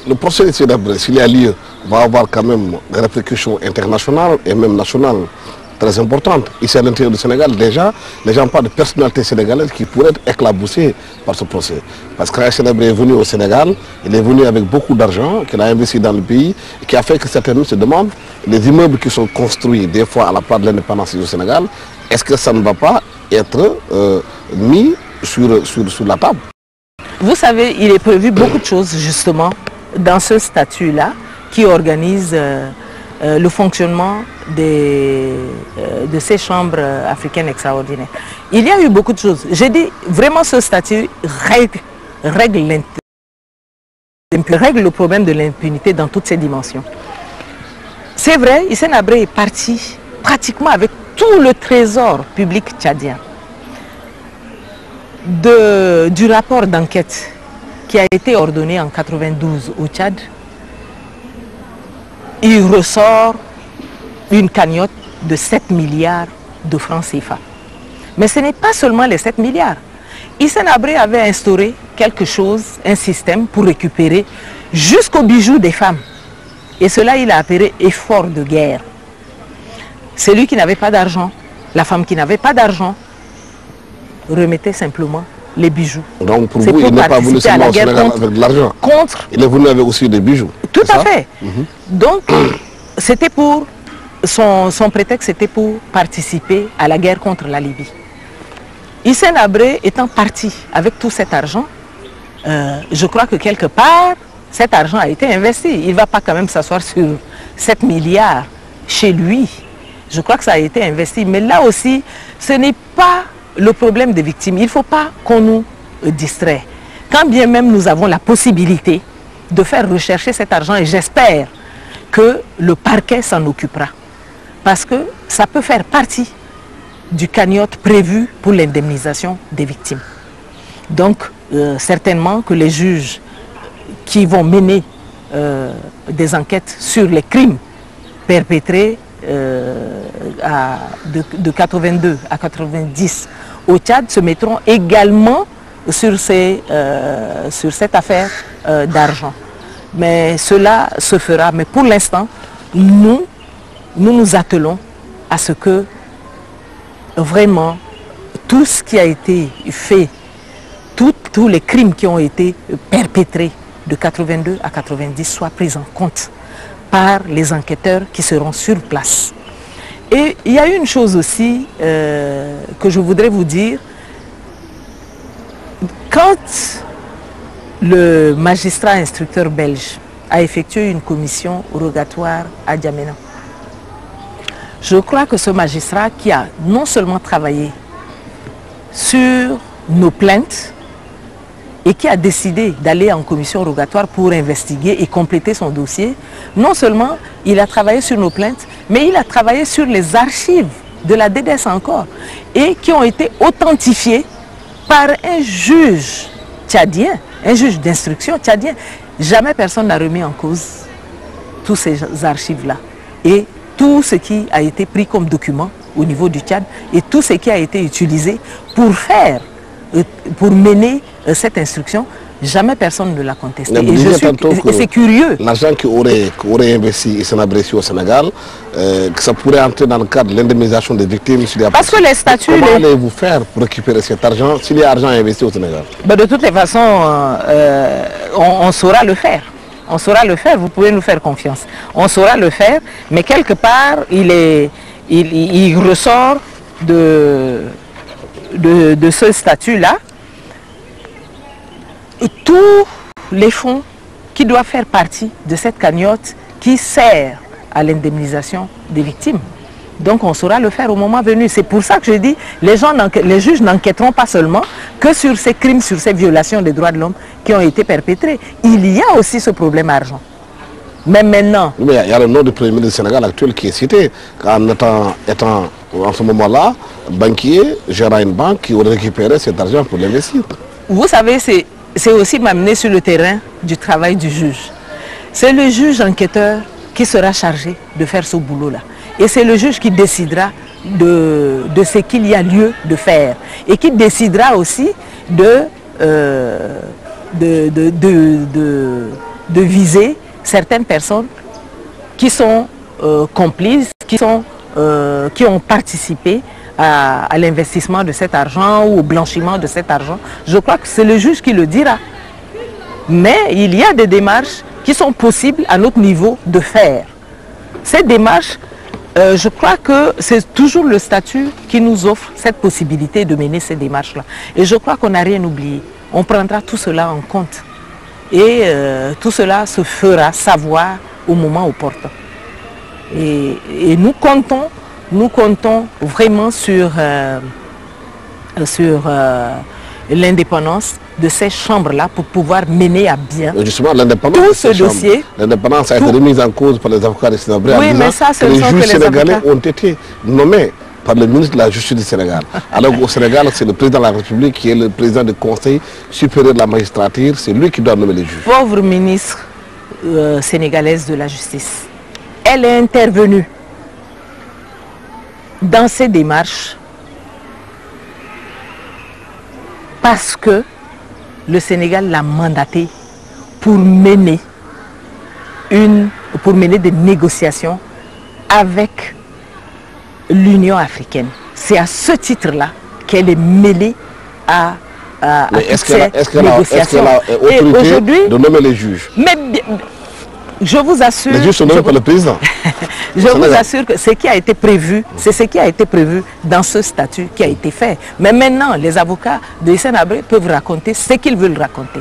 le procès de Sénabré, s'il y a lieu, va avoir quand même des répercussions internationales et même nationales très importantes. Ici à l'intérieur du Sénégal, déjà, les gens parlent de personnalités sénégalaises qui pourraient être éclaboussées par ce procès. Parce que quand Sénabré est venu au Sénégal, il est venu avec beaucoup d'argent qu'il a investi dans le pays et qui a fait que certains se demandent les immeubles qui sont construits des fois à la part de l'indépendance du Sénégal, est-ce que ça ne va pas être mis sur la table? Vous savez, il est prévu beaucoup de choses justement dans ce statut-là qui organise le fonctionnement de ces chambres africaines extraordinaires. Il y a eu beaucoup de choses. J'ai dit vraiment ce statut règle le problème de l'impunité dans toutes ses dimensions. C'est vrai, Hissène Habré est parti pratiquement avec tout le trésor public tchadien. Du rapport d'enquête qui a été ordonné en 92 au Tchad, il ressort une cagnotte de 7 milliards de francs CFA. Mais ce n'est pas seulement les 7 milliards. Hissène Habré avait instauré quelque chose, un système pour récupérer jusqu'aux bijoux des femmes. Et cela, il a appelé effort de guerre. Celui qui n'avait pas d'argent, la femme qui n'avait pas d'argent, remettait simplement les bijoux. Donc pour vous, il n'est pas venu seulement au Sénégal avec de l'argent. Il est venu avec aussi des bijoux. Tout à fait. Donc, c'était pour, son prétexte, c'était pour participer à la guerre contre la Libye. Hissène Habré étant parti avec tout cet argent, je crois que quelque part, cet argent a été investi. Il ne va pas quand même s'asseoir sur 7 milliards chez lui. Je crois que ça a été investi. Mais là aussi, ce n'est pas le problème des victimes. Il ne faut pas qu'on nous distrait. Quand bien même nous avons la possibilité de faire rechercher cet argent, et j'espère que le parquet s'en occupera. Parce que ça peut faire partie du cagnotte prévu pour l'indemnisation des victimes. Donc, certainement que les juges qui vont mener des enquêtes sur les crimes perpétrés de 82 à 90 au Tchad se mettront également sur cette affaire d'argent. Mais cela se fera. Mais pour l'instant, nous nous attelons à ce que vraiment tout ce qui a été fait, tous les crimes qui ont été perpétrés de 82 à 90 soient pris en compte par les enquêteurs qui seront sur place. Et il y a une chose aussi que je voudrais vous dire. Quand le magistrat instructeur belge a effectué une commission rogatoire à N'Djamena, je crois que ce magistrat qui a non seulement travaillé sur nos plaintes et qui a décidé d'aller en commission rogatoire pour investiguer et compléter son dossier, non seulement il a travaillé sur nos plaintes, mais il a travaillé sur les archives de la DDS encore, et qui ont été authentifiées par un juge tchadien, un juge d'instruction tchadien. Jamais personne n'a remis en cause tous ces archives-là. Et tout ce qui a été pris comme document au niveau du Tchad, et tout ce qui a été utilisé pour mener cette instruction, jamais personne ne l'a contesté. Et c'est curieux. L'argent qu'aurait investi Hissène Habré au Sénégal, que ça pourrait entrer dans le cadre de l'indemnisation des victimes. Parce que les statuts... Comment allez-vous faire pour récupérer cet argent s'il y a argent investi au Sénégal? Ben de toutes les façons, on saura le faire. On saura le faire, vous pouvez nous faire confiance. On saura le faire, mais quelque part, il ressort de ce statut-là tous les fonds qui doivent faire partie de cette cagnotte qui sert à l'indemnisation des victimes. Donc on saura le faire au moment venu. C'est pour ça que je dis, les juges n'enquêteront pas seulement que sur ces crimes, sur ces violations des droits de l'homme qui ont été perpétrés. Il y a aussi ce problème argent. Mais maintenant... Mais il y a le nom du Premier ministre du Sénégal actuel qui est cité, en étant en ce moment-là banquier, gérant une banque qui aurait récupéré cet argent pour l'investir. Vous savez, c'est aussi m'amener sur le terrain du travail du juge. C'est le juge enquêteur qui sera chargé de faire ce boulot-là. Et c'est le juge qui décidera de ce qu'il y a lieu de faire. Et qui décidera aussi de viser certaines personnes qui sont complices, qui ont participé à l'investissement de cet argent ou au blanchiment de cet argent. Je crois que c'est le juge qui le dira. Mais il y a des démarches qui sont possibles à notre niveau de faire. Ces démarches, je crois que c'est toujours le statut qui nous offre cette possibilité de mener ces démarches-là. Et je crois qu'on n'a rien oublié. On prendra tout cela en compte. Et tout cela se fera savoir au moment opportun. Et nous comptons vraiment sur l'indépendance de ces chambres-là pour pouvoir mener à bien justement l'indépendance tout ce dossier. L'indépendance a été remise en cause par les avocats de Sénabré. Oui, mais ça, ce les sont juges que les sénégalais avocats ont été nommés par le ministre de la Justice du Sénégal. Alors qu'au Sénégal, c'est le président de la République qui est le président du Conseil supérieur de la magistrature. C'est lui qui doit nommer les juges. Pauvre ministre sénégalaise de la Justice, elle est intervenue dans ces démarches parce que le Sénégal l'a mandaté pour mener des négociations avec l'Union africaine. C'est à ce titre-là qu'elle est mêlée à est-ce qu'elle a autorité de nommer les juges? Mais je vous assure... Les juges sont nommés par le président. Je vous assure que ce qui a été prévu, c'est ce qui a été prévu dans ce statut qui a été fait. Mais maintenant, les avocats de Hissène Habré peuvent raconter ce qu'ils veulent raconter.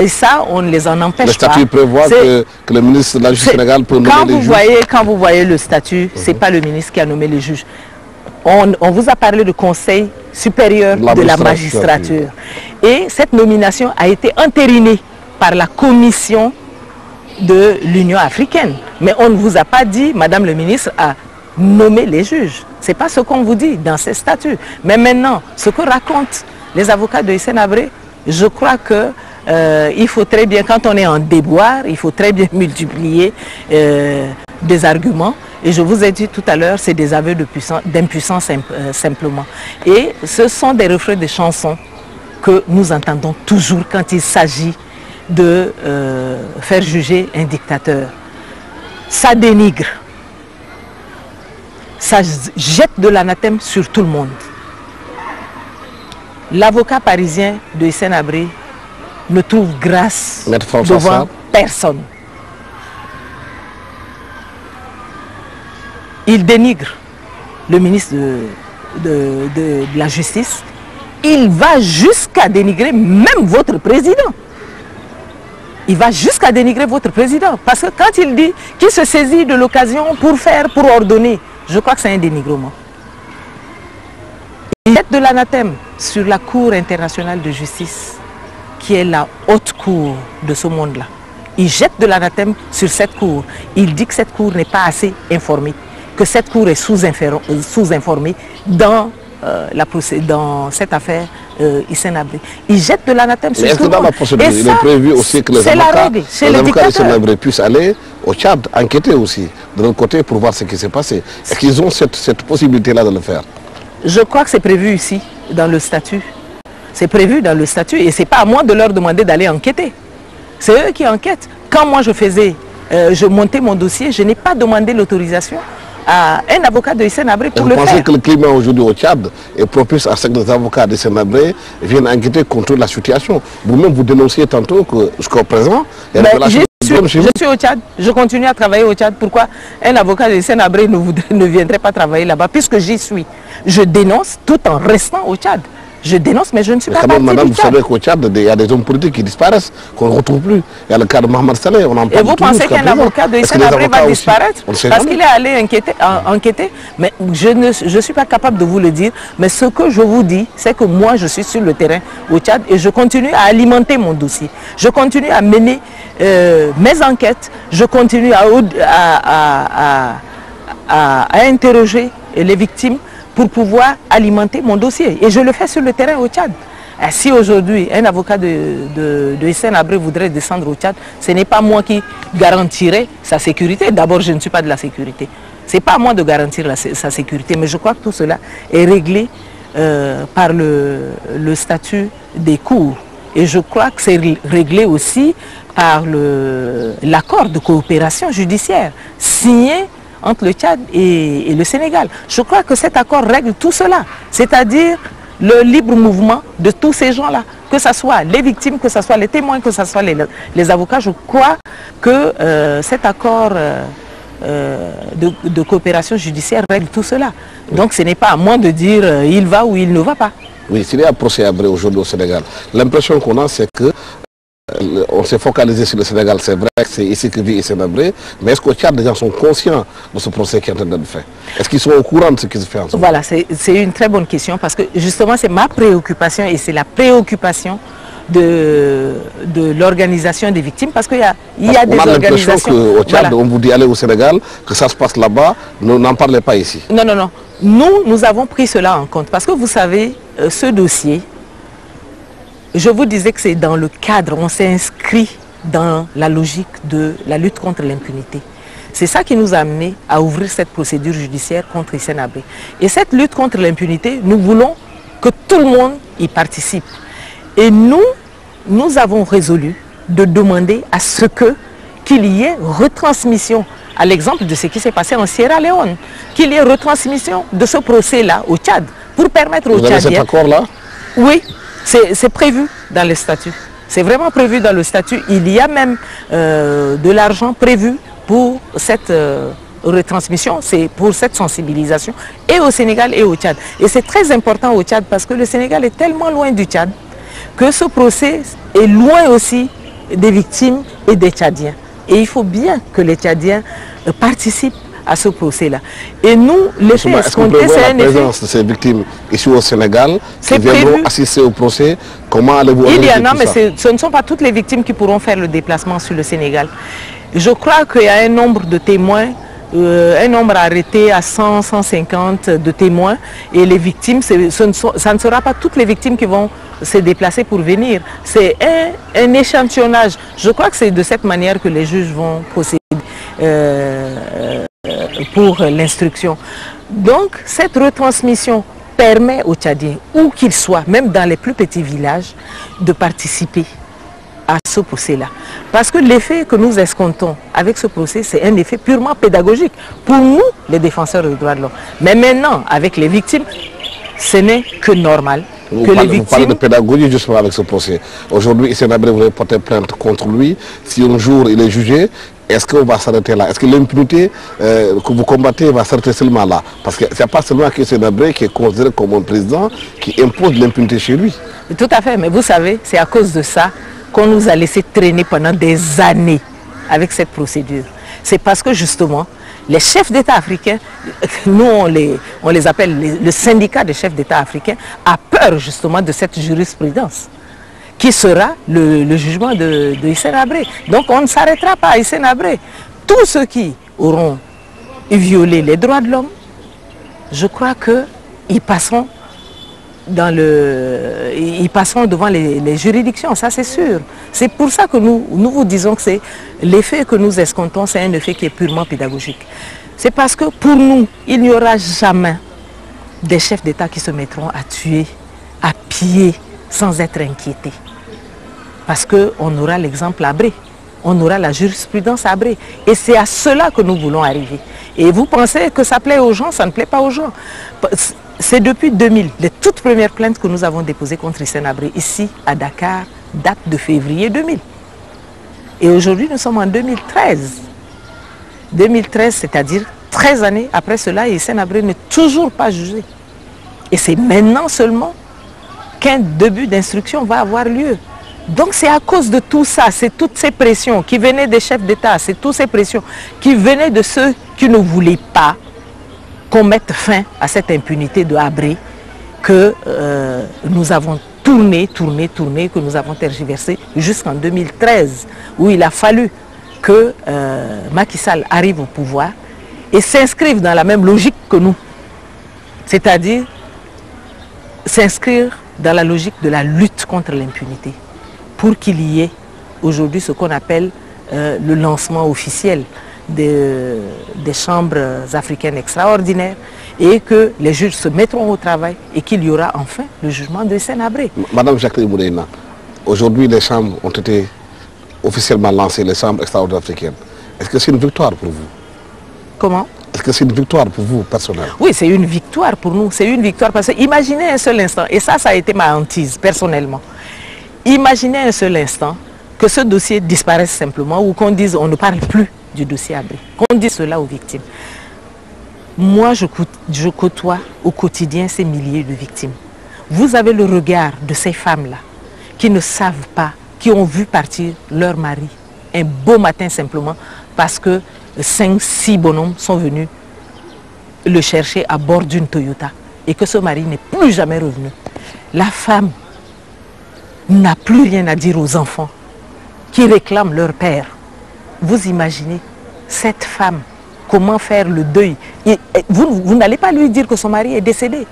Et ça, on ne les en empêche pas. Le statut prévoit que le ministre de la Justice Sénégal peut nommer les juges. Quand vous voyez le statut, ce n'est pas le ministre qui a nommé les juges. On vous a parlé du Conseil supérieur de la magistrature. Et cette nomination a été entérinée par la commission de l'Union africaine. Mais on ne vous a pas dit, Madame le ministre a nommé les juges. Ce n'est pas ce qu'on vous dit dans ces statuts. Mais maintenant, ce que racontent les avocats de Hissène Habré, je crois que il faut très bien, quand on est en déboire, il faut très bien multiplier des arguments. Et je vous ai dit tout à l'heure, c'est des aveux d'impuissance simplement. Et ce sont des refrains de chansons que nous entendons toujours quand il s'agit de faire juger un dictateur. Ça dénigre, ça jette de l'anathème sur tout le monde. L'avocat parisien de Hissène Habré ne trouve grâce devant personne. Il dénigre le ministre de la Justice. Il va jusqu'à dénigrer même votre président. Il va jusqu'à dénigrer votre président. Parce que quand il dit qu'il se saisit de l'occasion pour ordonner, je crois que c'est un dénigrement. Il jette de l'anathème sur la Cour internationale de justice, qui est la haute cour de ce monde-là. Il jette de l'anathème sur cette cour. Il dit que cette cour n'est pas assez informée, que cette cour est sous-informée dans cette affaire Hissène Habré. Il jette de l'anathème sur tout le monde. Est-ce que dans la procédure, il est prévu aussi que les avocats d'Hissène Habré puissent aller au Tchad, enquêter aussi, de l'autre côté, pour voir ce qui s'est passé? Est-ce qu'ils ont cette possibilité-là de le faire? Je crois que c'est prévu ici, dans le statut. C'est prévu dans le statut et ce n'est pas à moi de leur demander d'aller enquêter. C'est eux qui enquêtent. Quand moi je montais mon dossier, je n'ai pas demandé l'autorisation à un avocat de Hissène Habré pour le faire. Vous pensez que le climat aujourd'hui au Tchad est propice à ce que les avocats de Hissène Habré viennent enquêter contre la situation? Vous-même, vous dénonciez tantôt que jusqu'au présent, il y a je suis au Tchad, je continue à travailler au Tchad. Pourquoi un avocat de Hissène Habré ne viendrait pas travailler là-bas? Puisque j'y suis. Je dénonce tout en restant au Tchad. Je dénonce, mais je ne suis pas partie madame, du Tchad. Vous savez qu'au Tchad, il y a des hommes politiques qui disparaissent, qu'on ne retrouve plus. Il y a le cas de Mohamed Saleh, on en parle. Et vous pensez qu'un avocat de Hissène Habré va disparaître parce qu'il est allé enquêter? Mais je ne suis pas capable de vous le dire. Mais ce que je vous dis, c'est que moi, je suis sur le terrain au Tchad et je continue à alimenter mon dossier. Je continue à mener mes enquêtes. Je continue à interroger les victimes pour pouvoir alimenter mon dossier. Et je le fais sur le terrain au Tchad. Et si aujourd'hui, un avocat de Hissène Habré voudrait descendre au Tchad, ce n'est pas moi qui garantirai sa sécurité. D'abord, je ne suis pas de la sécurité. Ce n'est pas à moi de garantir sa sécurité. Mais je crois que tout cela est réglé par le statut des cours. Et je crois que c'est réglé aussi par l'accord de coopération judiciaire signé entre le Tchad et le Sénégal. Je crois que cet accord règle tout cela, c'est-à-dire le libre mouvement de tous ces gens-là, que ce soit les victimes, que ce soit les témoins, que ce soit les avocats. Je crois que cet accord de coopération judiciaire règle tout cela. Donc ce n'est pas à moi de dire il va ou il ne va pas. Oui, s'il y a un procès Habré aujourd'hui au Sénégal, l'impression qu'on a, c'est que on s'est focalisé sur le Sénégal, c'est vrai que c'est ici que vit Hissène Habré, mais est-ce qu'au Tchad, les gens sont conscients de ce procès qui est en train d'être fait? Est-ce qu'ils sont au courant de ce qui se fait en ce moment? Voilà, c'est une très bonne question parce que justement c'est ma préoccupation et c'est la préoccupation de l'organisation des victimes parce qu'il y a des organisations... On a l'impression qu'au Tchad, voilà, on vous dit aller au Sénégal, que ça se passe là-bas, n'en parlez pas ici. Non, non, non. Nous avons pris cela en compte parce que vous savez, ce dossier, je vous disais que c'est dans le cadre, on s'est inscrit dans la logique de la lutte contre l'impunité. C'est ça qui nous a amené à ouvrir cette procédure judiciaire contre Hissène Habré. Et cette lutte contre l'impunité, nous voulons que tout le monde y participe. Et nous avons résolu de demander à ce qu'il y ait retransmission, à l'exemple de ce qui s'est passé en Sierra Leone, qu'il y ait retransmission de ce procès-là au Tchad, pour permettre aux Tchadiens... Vous avez cet accord-là? Oui. C'est prévu dans le statut. C'est vraiment prévu dans le statut. Il y a même de l'argent prévu pour cette retransmission, c'est pour cette sensibilisation, et au Sénégal et au Tchad. Et c'est très important au Tchad parce que le Sénégal est tellement loin du Tchad que ce procès est loin aussi des victimes et des Tchadiens. Et il faut bien que les Tchadiens participent à ce procès-là. Et nous, l'effet escompté, c'est un effet... la présence de ces victimes ici au Sénégal qui viendront assister au procès. Comment allez-vous organiser tout ça? Il y en a, mais ce ne sont pas toutes les victimes qui pourront faire le déplacement sur le Sénégal. Je crois qu'il y a un nombre de témoins, un nombre arrêté à 100, 150 de témoins. Et les victimes, ça ne sera pas toutes les victimes qui vont se déplacer pour venir. C'est un échantillonnage. Je crois que c'est de cette manière que les juges vont procéder pour l'instruction. Donc, cette retransmission permet aux Tchadiens, où qu'ils soient, même dans les plus petits villages, de participer à ce procès-là. Parce que l'effet que nous escomptons avec ce procès, c'est un effet purement pédagogique pour nous, les défenseurs des droits de l'homme. Mais maintenant, avec les victimes, ce n'est que normal. Vous parlez de pédagogie justement avec ce procès. Aujourd'hui, Hissène Habré voudrait porter plainte contre lui. Si un jour il est jugé, est-ce qu'on va s'arrêter là? Est-ce que l'impunité que vous combattez va s'arrêter seulement là? Parce que ce n'est pas seulement Hissène Habré qui est considéré comme un président qui impose l'impunité chez lui. Tout à fait, mais vous savez, c'est à cause de ça qu'on nous a laissé traîner pendant des années avec cette procédure. C'est parce que justement, les chefs d'État africains, nous on les appelle le syndicat des chefs d'État africains, a peur justement de cette jurisprudence qui sera le jugement de Hissène Habré. Donc on ne s'arrêtera pas à Hissène Habré. Tous ceux qui auront violé les droits de l'homme, je crois qu'ils passeront devant les juridictions, ça c'est sûr. C'est pour ça que nous vous disons que l'effet que nous escomptons, c'est un effet qui est purement pédagogique. C'est parce que pour nous, il n'y aura jamais des chefs d'État qui se mettront à tuer, à piller, sans être inquiétés. Parce qu'on aura l'exemple Habré, on aura la jurisprudence Habré. Et c'est à cela que nous voulons arriver. Et vous pensez que ça plaît aux gens, ça ne plaît pas aux gens. C'est depuis 2000, les toutes premières plaintes que nous avons déposées contre Hissène Habré ici à Dakar datent de février 2000. Et aujourd'hui, nous sommes en 2013. 2013, c'est-à-dire 13 années après cela, Hissène Habré n'est toujours pas jugé. Et c'est maintenant seulement qu'un début d'instruction va avoir lieu. Donc c'est à cause de tout ça, c'est toutes ces pressions qui venaient des chefs d'État, c'est toutes ces pressions qui venaient de ceux qui ne voulaient pas qu'on mette fin à cette impunité de Habré que nous avons tourné, que nous avons tergiversé jusqu'en 2013, où il a fallu que Macky Sall arrive au pouvoir et s'inscrive dans la même logique que nous. C'est-à-dire s'inscrire dans la logique de la lutte contre l'impunité pour qu'il y ait aujourd'hui ce qu'on appelle le lancement officiel des chambres africaines extraordinaires et que les juges se mettront au travail et qu'il y aura enfin le jugement de Hissène Habré. Madame Jacqueline Mourena, Aujourd'hui, les chambres ont été officiellement lancées, les chambres extraordinaires africaines. Est-ce que c'est une victoire pour vous? Comment? Est-ce que c'est une victoire pour vous, personnellement? Oui, c'est une victoire pour nous. C'est une victoire parce que imaginez un seul instant, et ça a été ma hantise, personnellement. Imaginez un seul instant que ce dossier disparaisse simplement ou qu'on dise on ne parle plus du dossier Habré. Qu'on dise cela aux victimes. Moi, je côtoie au quotidien ces milliers de victimes. Vous avez le regard de ces femmes-là qui ne savent pas, qui ont vu partir leur mari un beau matin simplement parce que 5-6 bonhommes sont venus le chercher à bord d'une Toyota et que ce mari n'est plus jamais revenu. La femme n'a plus rien à dire aux enfants qui réclament leur père. Vous imaginez cette femme, comment faire le deuil? Et vous n'allez pas lui dire que son mari est décédé.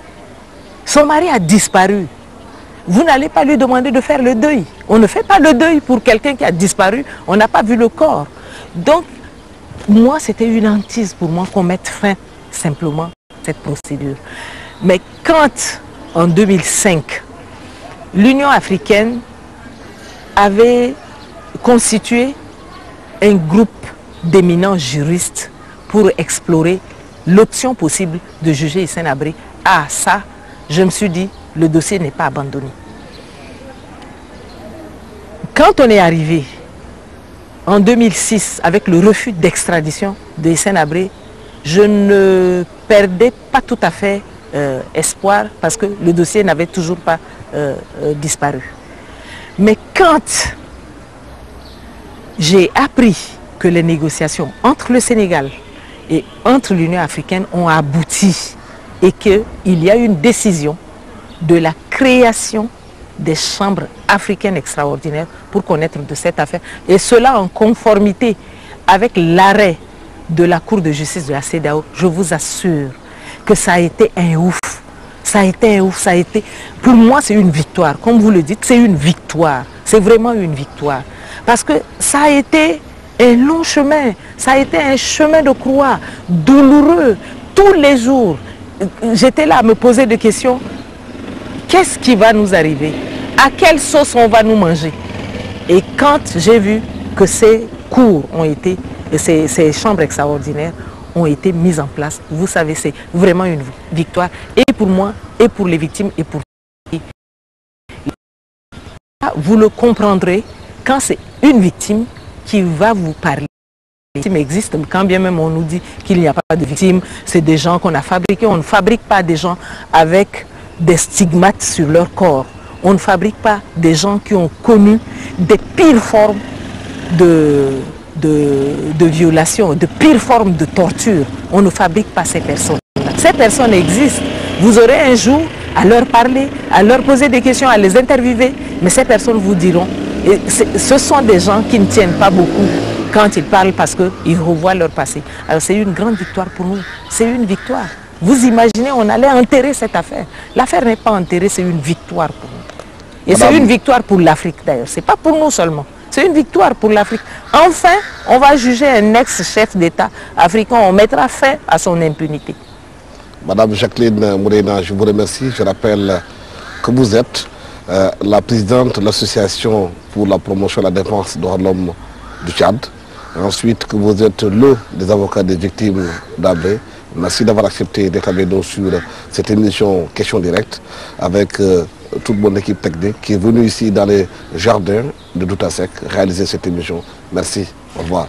Son mari a disparu. Vous n'allez pas lui demander de faire le deuil. On ne fait pas le deuil pour quelqu'un qui a disparu. On n'a pas vu le corps. Donc, moi, c'était une hantise pour moi qu'on mette fin simplement à cette procédure. Mais quand, en 2005, l'Union africaine avait constitué un groupe d'éminents juristes pour explorer l'option possible de juger Hissène Habré, ah ça, je me suis dit, le dossier n'est pas abandonné. Quand on est arrivé en 2006 avec le refus d'extradition de Hissène Habré, je ne perdais pas tout à fait espoir parce que le dossier n'avait toujours pas disparu. Mais quand j'ai appris que les négociations entre le Sénégal et entre l'Union africaine ont abouti et qu'il y a une décision de la création des chambres africaines extraordinaires pour connaître de cette affaire, et cela en conformité avec l'arrêt de la Cour de justice de la CEDEAO, je vous assure que ça a été un ouf. Ça a été un ouf, ça a été... Pour moi, c'est une victoire. Comme vous le dites, c'est une victoire. C'est vraiment une victoire. Parce que ça a été un long chemin. Ça a été un chemin de croix, douloureux. Tous les jours, j'étais là à me poser des questions. Qu'est-ce qui va nous arriver? À quelle sauce on va nous manger? Et quand j'ai vu que ces cours ont été, ces chambres extraordinaires ont été mises en place, vous savez, c'est vraiment une victoire. Et pour moi, et pour les victimes, et pour... Vous le comprendrez quand c'est une victime qui va vous parler. Les victimes existent, quand bien même on nous dit qu'il n'y a pas de victimes, c'est des gens qu'on a fabriqués. On ne fabrique pas des gens avec des stigmates sur leur corps. On ne fabrique pas des gens qui ont connu des pires formes de violation, de pires formes de torture. On ne fabrique pas ces personnes-là. Ces personnes existent. Vous aurez un jour à leur parler, à leur poser des questions, à les interviewer, mais ces personnes vous diront, et ce sont des gens qui ne tiennent pas beaucoup quand ils parlent parce qu'ils revoient leur passé. Alors c'est une grande victoire pour nous, c'est une victoire. Vous imaginez, on allait enterrer cette affaire. L'affaire n'est pas enterrée, c'est une victoire pour nous. Et c'est une victoire pour l'Afrique d'ailleurs, ce n'est pas pour nous seulement. C'est une victoire pour l'Afrique. Enfin, on va juger un ex-chef d'État africain, on mettra fin à son impunité. Madame Jacqueline Mourena, je vous remercie. Je rappelle que vous êtes la présidente de l'association pour la promotion et la défense des droits de l'homme du Tchad. Et ensuite, que vous êtes l'un des avocats des victimes d'Habré. Merci d'avoir accepté d'être avec nous sur cette émission Question Directe avec toute mon équipe technique qui est venue ici dans les jardins de Douta Seck réaliser cette émission. Merci. Au revoir.